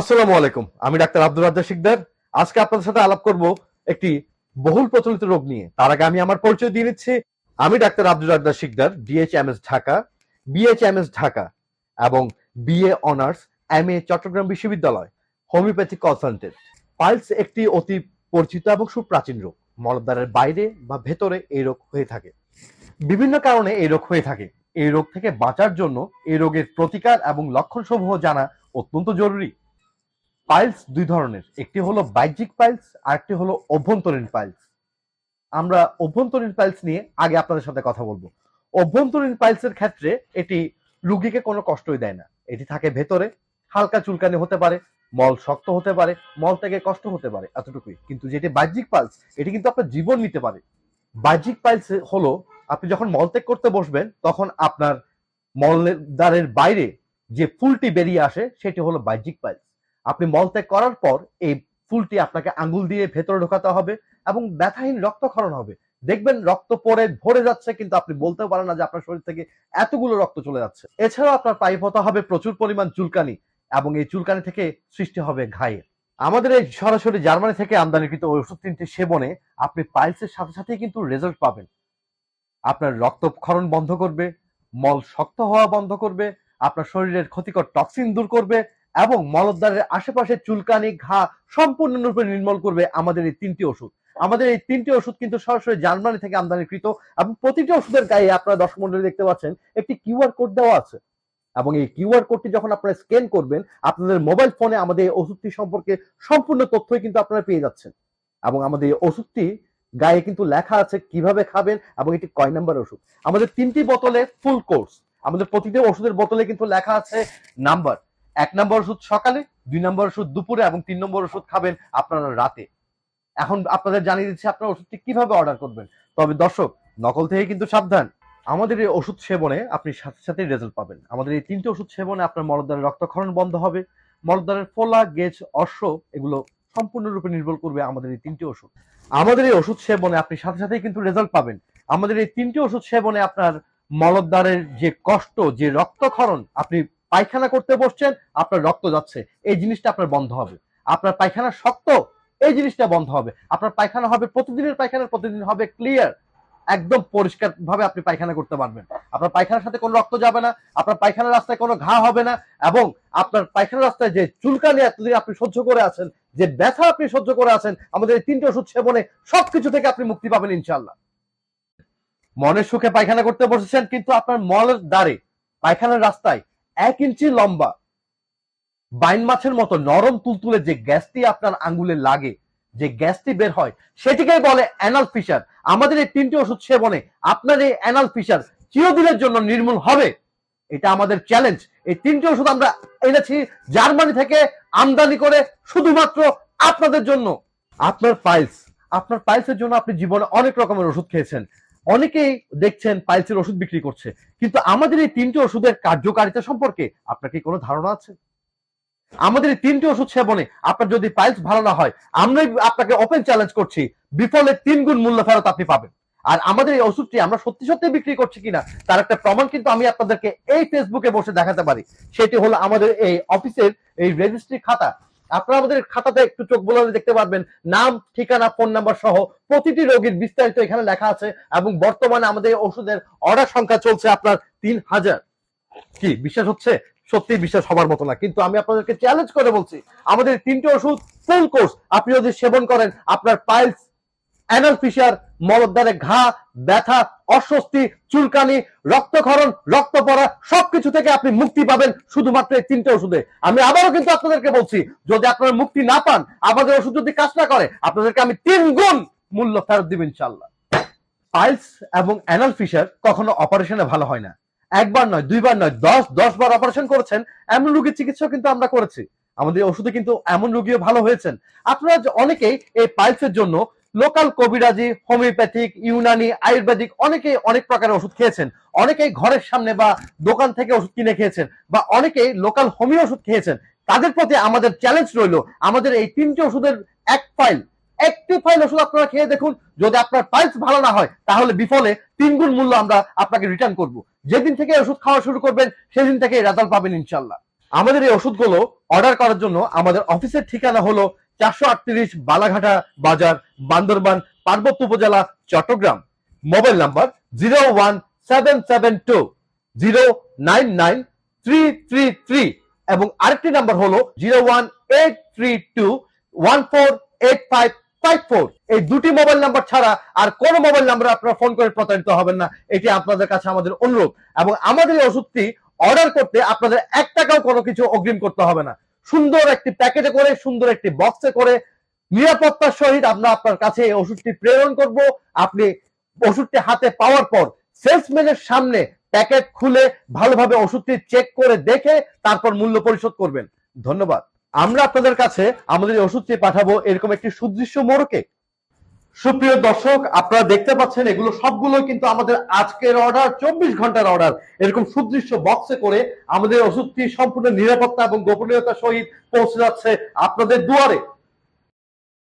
আসসালামু আলাইকুম। আমি ডাক্তার আব্দুর রাজ্জাক শিকদার। আজকে আপনাদের সাথে আলাপ করব একটি বহুল প্রচলিত রোগ নিয়ে। তার আগে আমি আমার পরিচয় দিয়ে নিচ্ছি। আমি doctor Abdur Razzaq Sikdar, DHMS Dhaka, BHMS Dhaka এবং বিএ অনার্স, এমএ চট্টগ্রাম বিশ্ববিদ্যালয়, হোমিওপ্যাথিক কনসালটেন্ট। পাইলস একটি অতি পরিচিত এবং সুপ্রাচীন রোগ। মলদ্বারের বাইরে বা ভেতরে এই রোগ হয়ে থাকে। বিভিন্ন কারণে এই রোগ হয়ে থাকে। এই রোগ থেকে বাঁচার জন্য এই রোগের প্রতিকার এবং লক্ষণসমূহ জানা অত্যন্ত জরুরি। পাইলস দুই ধরনের, একটি হলো বাহ্যিক পাইলস আর একটি হলো অভ্যন্তরীণ পাইলস। আমরা অভ্যন্তরীণ পাইলস নিয়ে আগে আপনাদের সাথে কথা বলবো। অভ্যন্তরীণ পাইলসের ক্ষেত্রে এটি রোগীকে কোনো কষ্টই দেয় না। এটি থাকে ভেতরে, হালকা চুলকানি হতে পারে, মল শক্ত হতে পারে, মল থেকে কষ্ট হতে পারে, এতটুকুই। কিন্তু যেটি বাহ্যিক পাইলস, এটি কিন্তু আপনার জীবন নিতে পারে। বাহ্যিক পাইলস হলো আপনি যখন মলত্যাগ করতে বসবেন তখন আপনার মলদ্বারের বাইরে যে ফুলটি বেরিয়ে আসে সেটি হলো বাহ্যিক পাইলস। আপনি মলত্যাগ করার পর এই ফুলটি আপনাকে আঙ্গুল দিয়ে ভেতরে ঢোকাতে হবে এবং ব্যথাহীন রক্তক্ষরণ হবে। দেখবেন রক্ত পড়ে ভরে যাচ্ছে, কিন্তু আপনি বলতেও পারেন না যে আপনার শরীর থেকে এতগুলো রক্ত চলে যাচ্ছে। এছাড়াও আপনার পাইপতা হবে প্রচুর পরিমাণ চুলকানি এবং এই চুলকানি থেকে সৃষ্টি হবে ঘায়ের। আমাদের এই সরাসরি জার্মানি থেকে আমদানিকৃত ওষুধ তিনটি সেবনে আপনি পাইলসের সাথে সাথেই কিন্তু রেজাল্ট পাবেন। আপনার রক্তক্ষরণ বন্ধ করবে, মল শক্ত হওয়া বন্ধ করবে, আপনার শরীরের ক্ষতিকর টক্সিন দূর করবে এবং মলদ্বারের আশেপাশে চুলকানি, ঘা সম্পূর্ণরূপে নির্মূল করবে আমাদের এই তিনটি ওষুধ। আমাদের এই তিনটি ওষুধ কিন্তু সরাসরি জার্মানি থেকে আমদানিকৃত এবং প্রতিটি ওষুধের গায়ে আপনারা দর্শক মণ্ডলী দেখতে পাচ্ছেন একটি কিউআর কোড দেওয়া আছে এবং এই কিউআর কোডটি যখন আপনারা স্ক্যান করবেন আপনাদের মোবাইল ফোনে আমাদের এই ওষুধটি সম্পর্কে সম্পূর্ণ তথ্যই কিন্তু আপনারা পেয়ে যাচ্ছেন। এবং আমাদের এই ওষুধটি গায়ে কিন্তু লেখা আছে কিভাবে খাবেন এবং এটি কয় নাম্বার ওষুধ। আমাদের তিনটি বোতলে ফুল কোর্স, আমাদের প্রতিটি ওষুধের বোতলে কিন্তু লেখা আছে নাম্বার। 1 নম্বর ওষুধ সকালে, 2 নম্বর ওষুধ দুপুরে এবং 3 নম্বর ওষুধ খাবেন আপনারা রাতে। এখন আপনাদের জানিয়ে দিচ্ছি আপনারা ওষুধটি কিভাবে অর্ডার করবেন। তবে দর্শক, নকল থেকে কিন্তু সাবধান। আমাদের এই ওষুধ সেবনে আপনি সাথে সাথে রেজাল্ট পাবেন। আমাদের এই তিনটি ওষুধ সেবনে আপনার মলদ্বারের রক্তক্ষরণ বন্ধ হবে, মলদ্বারের ফোলা, গেজ, অশ্ব এগুলো সম্পূর্ণরূপে নির্মূল করবে আমাদের এই তিনটি ওষুধ। আমাদের এই ওষুধ সেবনে আপনি সাথে সাথেই কিন্তু রেজাল্ট পাবেন। আমাদের এই তিনটি ওষুধ সেবনে আপনার মলদ্বারের যে কষ্ট, যে রক্তক্ষরণ, আপনি পায়খানা করতে বসছেন আপনার রক্ত যাচ্ছে, এই জিনিসটা আপনার বন্ধ হবে। আপনার পায়খানা শক্ত, এই জিনিসটা বন্ধ হবে। আপনার পায়খানা হবে প্রতিদিনের পায়খানা, প্রতিদিন হবে ক্লিয়ার, একদম পরিষ্কার ভাবে আপনি পায়খানা করতে পারবেন। আপনার পায়খানার সাথে কোনো রক্ত যাবে না, আপনার পায়খানার রাস্তায় কোনো ঘা হবে না এবং আপনার পায়খানার রাস্তায় যে চুলকানি এতদিন আপনি সহ্য করে আছেন, যে ব্যথা আপনি সহ্য করে আছেন, আমাদের এই তিনটি ওষুধ সেবনে সবকিছু থেকে আপনি মুক্তি পাবেন ইনশাআল্লাহ। মনের সুখে পায়খানা করতে বসেছেন কিন্তু আপনার মলের দ্বারে পায়খানার রাস্তায় 1 ইঞ্চি লম্বা বাইন মাছের মতো নরম তুলতুলে যে গ্যাসটি আপনার আঙ্গুলে লাগে, যে গ্যাসটি বের হয়, সেটিকেই বলে অ্যানাল ফিশার। আমাদের এই তিনটি ওষুধ সেবনে আপনার এই অ্যানাল ফিশার চিরদিনের জন্য নির্মূল হবে, এটা আমাদের চ্যালেঞ্জ। এই তিনটি ওষুধ আমরা এনেছি জার্মানি থেকে আমদানি করে শুধুমাত্র আপনাদের জন্য। আপনার পাইলস, আপনার পাইলসের জন্য আপনি জীবনে অনেক রকমের ওষুধ খেয়েছেন, অনেকেই দেখছেন পাইলসের ওষুধ বিক্রি করছে, কিন্তু আমাদের এই তিনটি ওষুধের কার্যকারিতা সম্পর্কে আপনার কি কোনো ধারণা আছে? আমাদের এই তিনটি ওষুধ সেবনে আপনার যদি পাইলস ভালো না হয়, আমরাই আপনাকে ওপেন চ্যালেঞ্জ করছি, বিফলে 3 গুণ মূল্য ফেরত আপনি পাবেন। আর আমাদের এই ওষুধটি আমরা সত্যি সত্যি বিক্রি করছি কিনা তার একটা প্রমাণ কিন্তু আমি আপনাদেরকে এই ফেসবুকে বসে দেখাতে পারি। সেটি হলো আমাদের এই অফিসের এই রেজিস্ট্রি খাতা। আপনারা আমাদের খাতাতে একটু চোখ বুলালে দেখতে পারবেন নাম, ঠিকানা, ফোন নাম্বার সহ প্রতিটি রোগীর বিস্তারিত এখানে লেখা আছে এবং বর্তমানে আমাদের ওষুধের অর্ডার সংখ্যা চলছে আপনার 3000। কি বিশ্বাস হচ্ছে? সত্যি বিশ্বাস হবার মতো না, কিন্তু আমি আপনাদেরকে চ্যালেঞ্জ করে বলছি আমাদের তিনটি ওষুধ ফুল কোর্স আপনি যদি সেবন করেন আপনার পাইলস, অ্যানাল ফিশার, মলদ্বারে ঘা, ব্যথা, অস্বস্তি, চুলকানি, রক্তক্ষরণ, রক্ত পড়া সবকিছু থেকে আপনি মুক্তি পাবেন শুধুমাত্র এই তিনটে ওষুধে। আমি আবারও কিন্তু আপনাদেরকে বলছি, যদি আপনারা মুক্তি না পান, আমাদের ওষুধ যদি কাজ না করে, আপনাদেরকে আমি 3 গুণ মূল্য ফেরত দিব ইনশাআল্লাহ। পাইলস এবং অ্যানাল ফিশার কখনো অপারেশনে ভালো হয় না। একবার নয়, 2বার নয়, 10 বার অপারেশন করেছেন এমন রোগীর চিকিৎসা কিন্তু আমরা করেছি। আমাদের ওষুধে কিন্তু এমন রোগীও ভালো হয়েছেন। আপনারা অনেকেই এই পাইলসের জন্য লোকাল কবিরাজি, হোমিওপ্যাথিক, ইউনানি, আয়ুর্বেদিক অনেকেই অনেক প্রকারের ওষুধ খেয়েছেন। অনেকেই ঘরের সামনে বা দোকান থেকে ওষুধ কিনে খেয়েছেন বা অনেকেই লোকাল হোমিও ওষুধ খেয়েছেন। তাদের প্রতি আমাদের চ্যালেঞ্জ রইল, আমাদের এই তিনটি ওষুধের একটি ফাইল ওষুধ আপনারা খেয়ে দেখুন, যদি আপনার পাইলস ভালো না হয় তাহলে বিফলে 3 গুণ মূল্য আমরা আপনাকে রিটার্ন করব। যেদিন থেকে ওষুধ খাওয়া শুরু করবেন সেদিন থেকে রেজাল্ট পাবেন ইনশাআল্লাহ। আমাদের এই ওষুধগুলো অর্ডার করার জন্য আমাদের অফিসের ঠিকানা হলো 438 বালাঘাটা বাজার, বান্দরবান, পার্বত্য উপজেলা, চট্টগ্রাম। মোবাইল নাম্বার 01772099333 এবং আরেকটি নাম্বার হলো 01832148554। এই দুটি মোবাইল নাম্বার ছাড়া আর কোন মোবাইল নাম্বারে আপনারা ফোন করে প্রতারিত হবেন না, এটি আপনাদের কাছে আমাদের অনুরোধ। এবং আমাদের এই ওষুধটি অর্ডার করতে আপনাদের 1 টাকাও কোনো কিছু অগ্রিম করতে হবে না। সুন্দর একটি প্যাকেটে করে, সুন্দর একটি বক্সে করে নিরাপত্তার সহিত আমরা আপনার কাছে এই ওষুধটি প্রেরণ করব। আপনি ওষুধটি হাতে পাওয়ার পর সেলসম্যানের সামনে প্যাকেট খুলে ভালোভাবে ওষুধটি চেক করে দেখে তারপর মূল্য পরিশোধ করবেন। ধন্যবাদ। আমরা আপনাদের কাছে আমাদের এই ওষুধটি পাঠাবো এরকম একটি সুদৃশ্য মোড়কে। সুপ্রিয় দর্শক, আপনারা দেখতে পাচ্ছেন এগুলো সবগুলো কিন্তু আমাদের আজকের অর্ডার, 24 ঘন্টার অর্ডার। এরকম সুদৃশ্য বক্সে করে আমাদের ওষুধটি সম্পূর্ণ নিরাপত্তা এবং গোপনীয়তার সহিত পৌঁছে যাচ্ছে আপনাদের দুয়ারে।